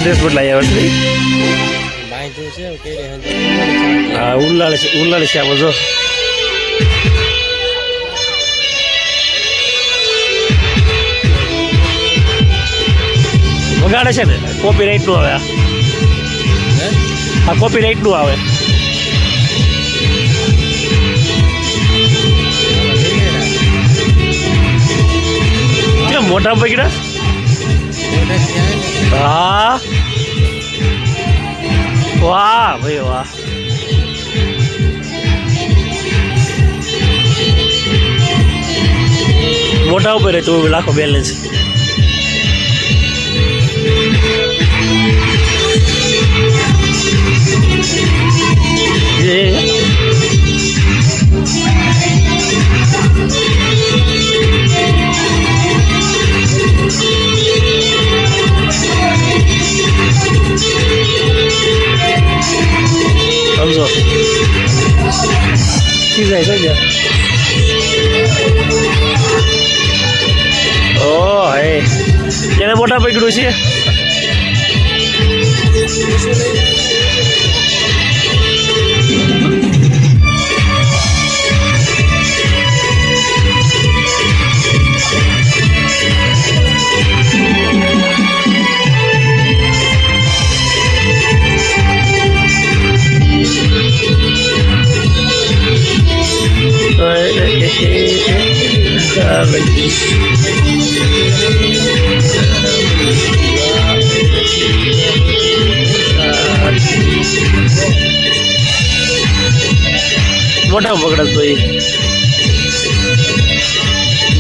Dress બદલાઈ આવે છે હા ઉલ્લાડ છે આ બધો વગાડે છે ને કોપી રાઈટ નું આવે આ કોપી રાઈટ નું આવે કેમ મોટા પકડા હા વાહ ભાઈ વાહ મોટા ઉપર તો લાખો બેલેન્સ સમજો કી જાય સમજો ઓ હે એને મોટા પકડ્યું છે મોટા પકડા તો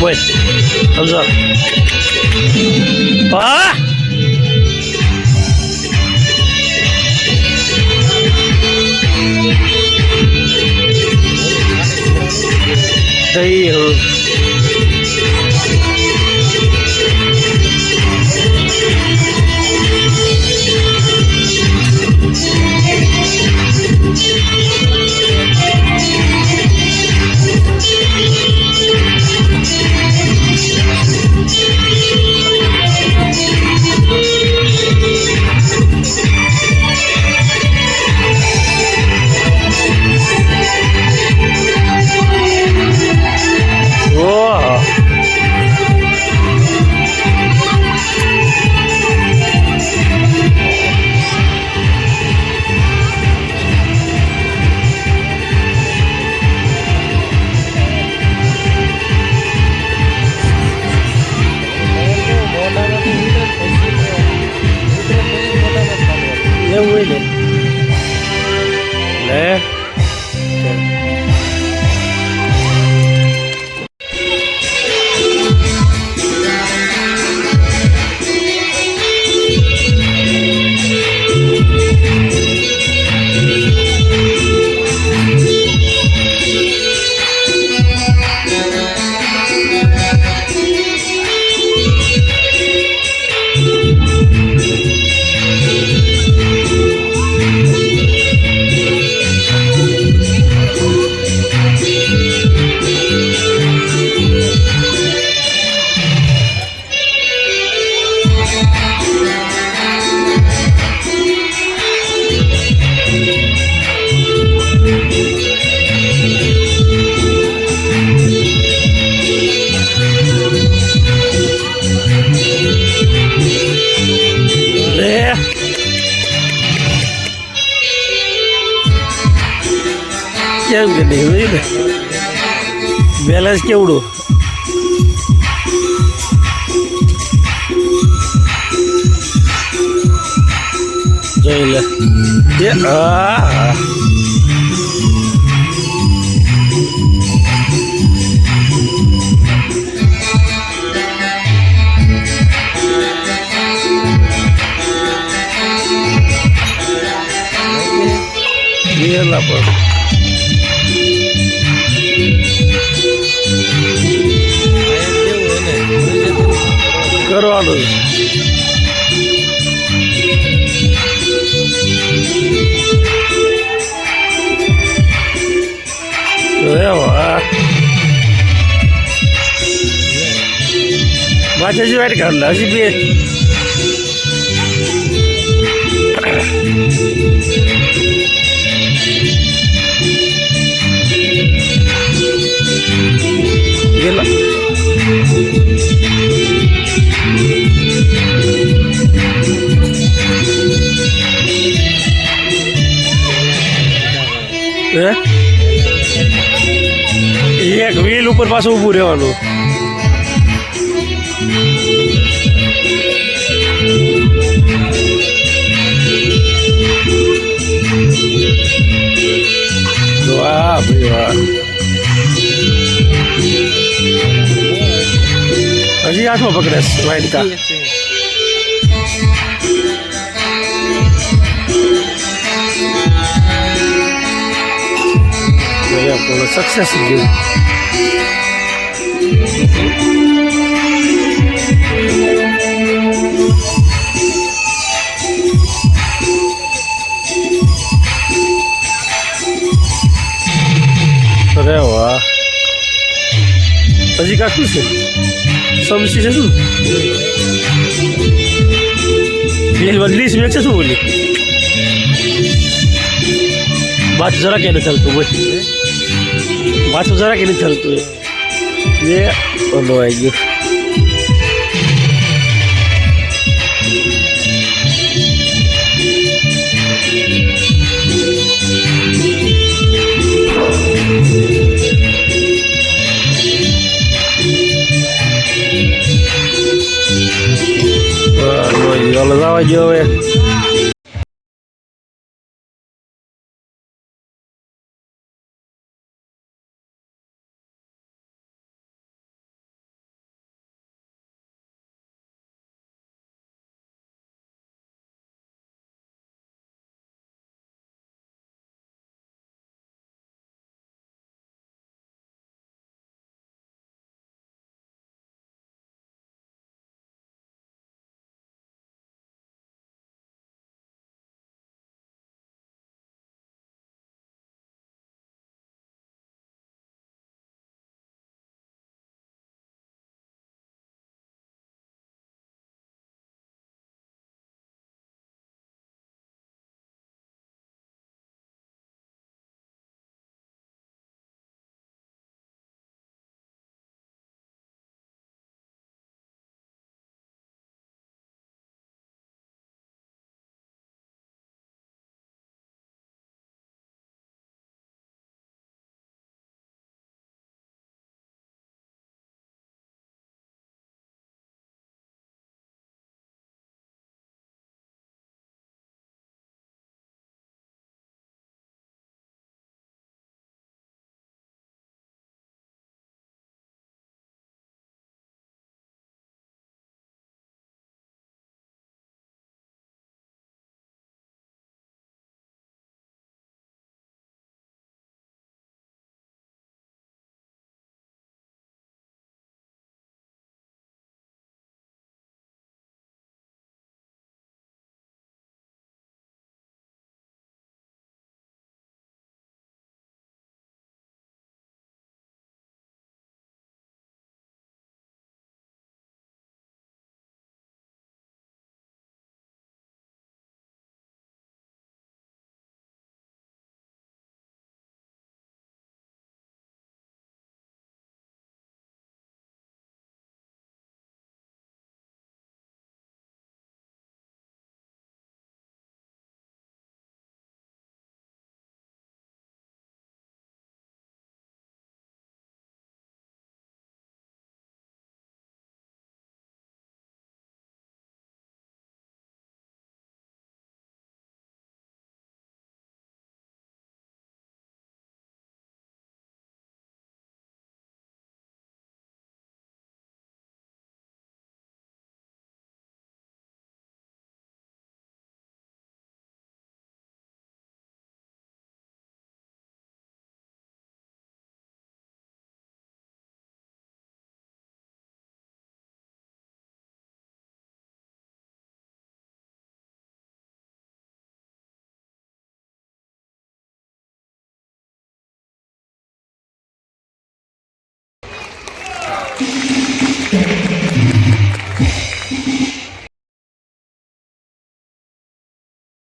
બોલ સમજો હા દઈ કેમ કે નહીં ને બેલેન્સ કેવડું જોઈ લે હા Biarlah bos. Kerana wah, macam je kan lah si biar. गेला એક વ્હીલ ઉપર પાછું ઊભું રહેવાનું. વાહ ભાઈ વાહ. હજી હાથમાં પકડે વાઇટકા. સક્સેસ ગયું. અરે વાહ. હજી કાકું છે સમસી છે શું બેલ બદલી છે શું બોલી બાત જરા કે નથી ચાલતું બોલ પાછું જરા કે નથી ચાલતું એ ઓલો આવી ગયો. ઓલો જવા ગયો હવે.